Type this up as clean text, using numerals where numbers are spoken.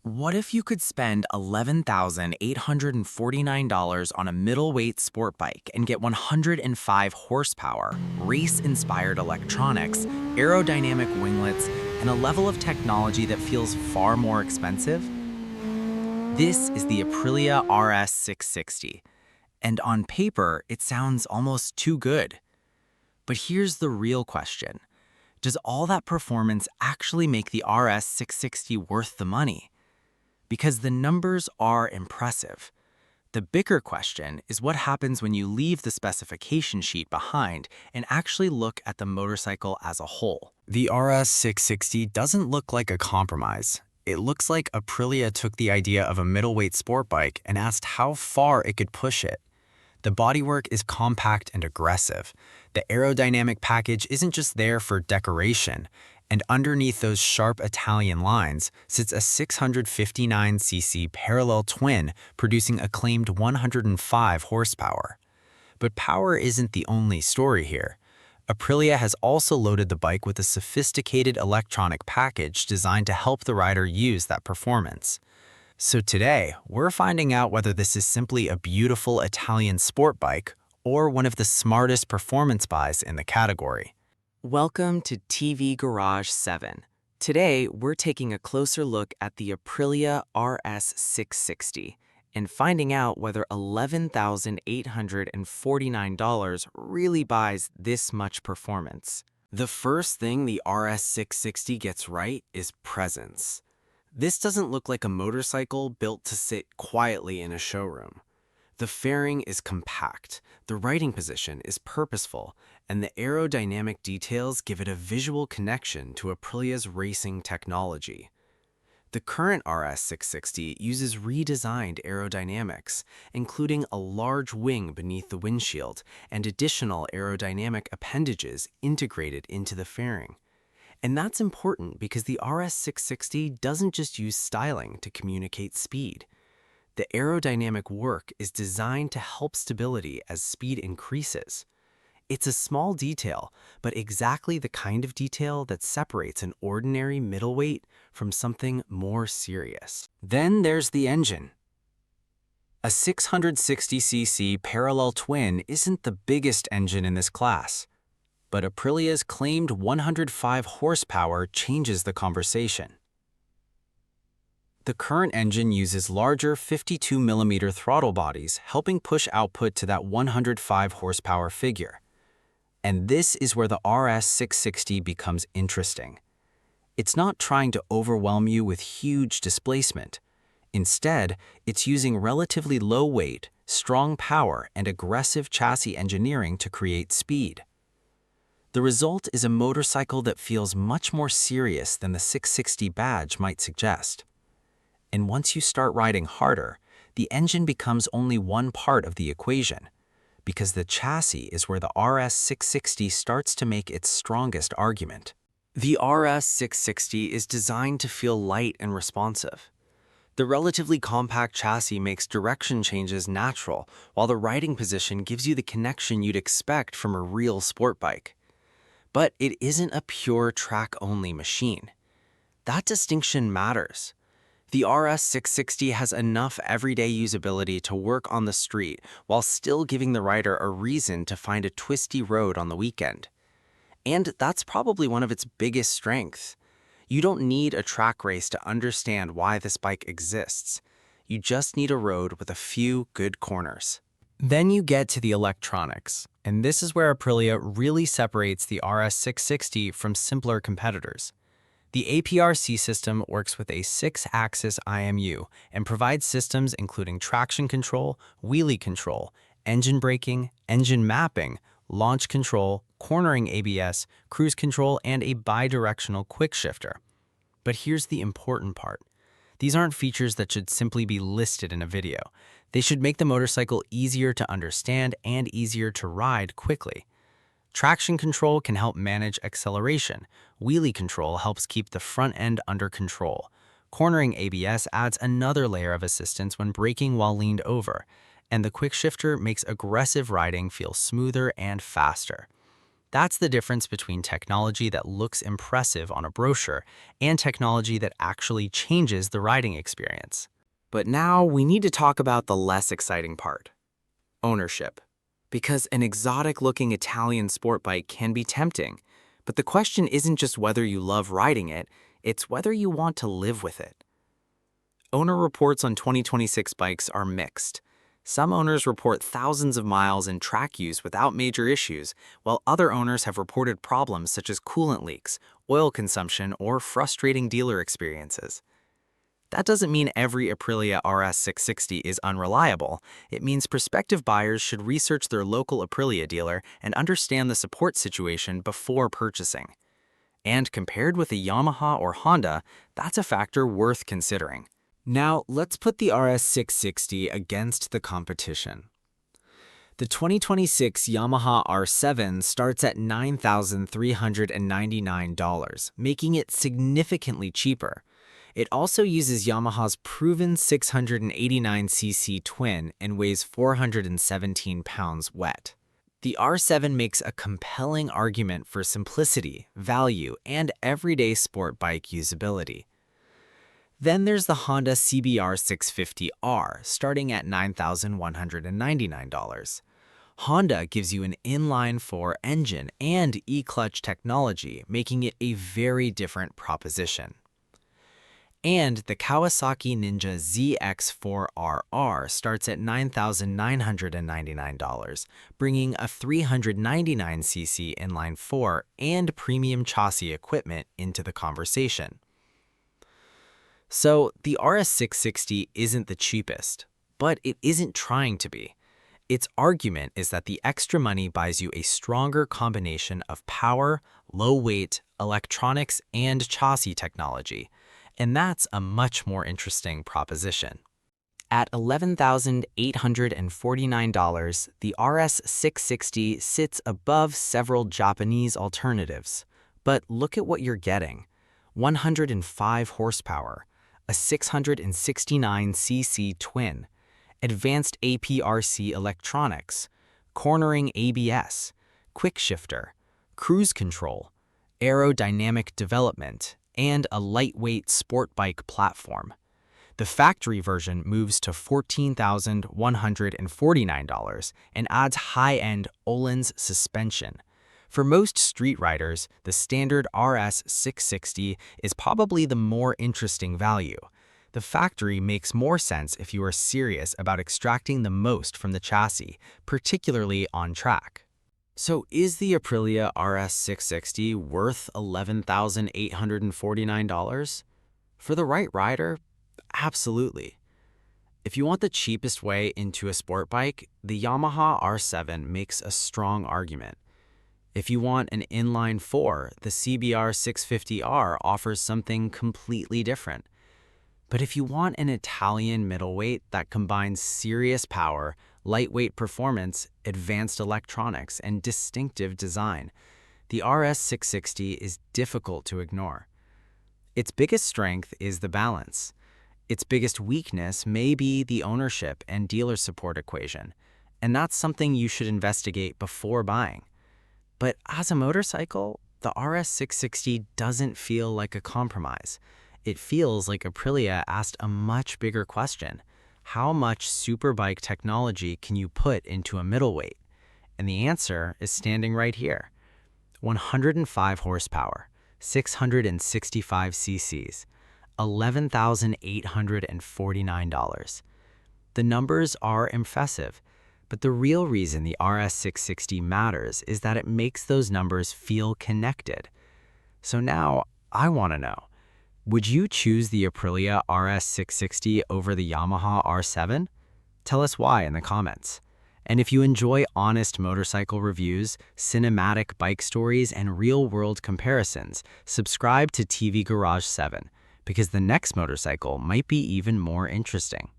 What if you could spend $11,849 on a middleweight sport bike and get 105 horsepower, race-inspired electronics, aerodynamic winglets, and a level of technology that feels far more expensive? This is the Aprilia RS 660, and on paper, it sounds almost too good. But here's the real question. Does all that performance actually make the RS 660 worth the money? Because the numbers are impressive. The bigger question is what happens when you leave the specification sheet behind and actually look at the motorcycle as a whole. The RS 660 doesn't look like a compromise. It looks like Aprilia took the idea of a middleweight sport bike and asked how far it could push it. The bodywork is compact and aggressive. The aerodynamic package isn't just there for decoration. And underneath those sharp Italian lines sits a 659cc parallel twin producing a claimed 105 horsepower. But power isn't the only story here. Aprilia has also loaded the bike with a sophisticated electronic package designed to help the rider use that performance. So today, we're finding out whether this is simply a beautiful Italian sport bike or one of the smartest performance buys in the category. Welcome to TV Garage 7. Today, we're taking a closer look at the Aprilia RS 660 and finding out whether $11,849 really buys this much performance. The first thing the RS 660 gets right is presence. This doesn't look like a motorcycle built to sit quietly in a showroom. The fairing is compact, the riding position is purposeful, and the aerodynamic details give it a visual connection to Aprilia's racing technology. The current RS 660 uses redesigned aerodynamics, including a large wing beneath the windshield and additional aerodynamic appendages integrated into the fairing. And that's important because the RS 660 doesn't just use styling to communicate speed. The aerodynamic work is designed to help stability as speed increases. It's a small detail, but exactly the kind of detail that separates an ordinary middleweight from something more serious. Then there's the engine. A 660cc parallel twin isn't the biggest engine in this class, but Aprilia's claimed 105 horsepower changes the conversation. The current engine uses larger 52mm throttle bodies, helping push output to that 105 horsepower figure. And this is where the RS 660 becomes interesting. It's not trying to overwhelm you with huge displacement. Instead, it's using relatively low weight, strong power, and aggressive chassis engineering to create speed. The result is a motorcycle that feels much more serious than the 660 badge might suggest. And once you start riding harder, the engine becomes only one part of the equation, because the chassis is where the RS 660 starts to make its strongest argument. The RS 660 is designed to feel light and responsive. The relatively compact chassis makes direction changes natural, while the riding position gives you the connection you'd expect from a real sport bike. But it isn't a pure track-only machine. That distinction matters. The RS 660 has enough everyday usability to work on the street while still giving the rider a reason to find a twisty road on the weekend. And that's probably one of its biggest strengths. You don't need a track race to understand why this bike exists. You just need a road with a few good corners. Then you get to the electronics, and this is where Aprilia really separates the RS 660 from simpler competitors. The APRC system works with a 6-axis IMU and provides systems including traction control, wheelie control, engine braking, engine mapping, launch control, cornering ABS, cruise control, and a bidirectional quickshifter. But here's the important part. These aren't features that should simply be listed in a video. They should make the motorcycle easier to understand and easier to ride quickly. Traction control can help manage acceleration. Wheelie control helps keep the front end under control. Cornering ABS adds another layer of assistance when braking while leaned over. And the quickshifter makes aggressive riding feel smoother and faster. That's the difference between technology that looks impressive on a brochure and technology that actually changes the riding experience. But now we need to talk about the less exciting part: ownership. Because an exotic-looking Italian sport bike can be tempting, but the question isn't just whether you love riding it, it's whether you want to live with it. Owner reports on 2026 bikes are mixed. Some owners report thousands of miles in track use without major issues, while other owners have reported problems such as coolant leaks, oil consumption, or frustrating dealer experiences. That doesn't mean every Aprilia RS 660 is unreliable. It means prospective buyers should research their local Aprilia dealer and understand the support situation before purchasing. And compared with a Yamaha or Honda, that's a factor worth considering. Now, let's put the RS 660 against the competition. The 2026 Yamaha R7 starts at $9,399, making it significantly cheaper. It also uses Yamaha's proven 689cc twin and weighs 417 pounds wet. The R7 makes a compelling argument for simplicity, value, and everyday sport bike usability. Then there's the Honda CBR 650R, starting at $9,199. Honda gives you an inline-4 engine and e-clutch technology, making it a very different proposition. And the Kawasaki Ninja ZX-4RR starts at $9,999, bringing a 399cc inline-4 and premium chassis equipment into the conversation. So the RS 660 isn't the cheapest, but it isn't trying to be. Its argument is that the extra money buys you a stronger combination of power, low weight, electronics, and chassis technology, and that's a much more interesting proposition. At $11,849, the RS 660 sits above several Japanese alternatives. But look at what you're getting: 105 horsepower, a 669cc twin, advanced APRC electronics, cornering ABS, quickshifter, cruise control, aerodynamic development, and a lightweight sport bike platform. The factory version moves to $14,149 and adds high-end Öhlins suspension. For most street riders, the standard RS 660 is probably the more interesting value. The factory makes more sense if you are serious about extracting the most from the chassis, particularly on track. So is the Aprilia RS 660 worth $11,849? For the right rider, absolutely. If you want the cheapest way into a sport bike, the Yamaha R7 makes a strong argument. If you want an inline-4, the CBR 650R offers something completely different. But if you want an Italian middleweight that combines serious power, lightweight performance, advanced electronics, and distinctive design, the RS 660 is difficult to ignore. Its biggest strength is the balance. Its biggest weakness may be the ownership and dealer support equation, and that's something you should investigate before buying. But as a motorcycle, the RS 660 doesn't feel like a compromise. It feels like Aprilia asked a much bigger question: how much superbike technology can you put into a middleweight? And the answer is standing right here: 105 horsepower, 665 cc's, $11,849. The numbers are impressive, but the real reason the RS 660 matters is that it makes those numbers feel connected. So now, I want to know, would you choose the Aprilia RS 660 over the Yamaha R7? Tell us why in the comments. And if you enjoy honest motorcycle reviews, cinematic bike stories, and real-world comparisons, subscribe to TV Garage 7, because the next motorcycle might be even more interesting.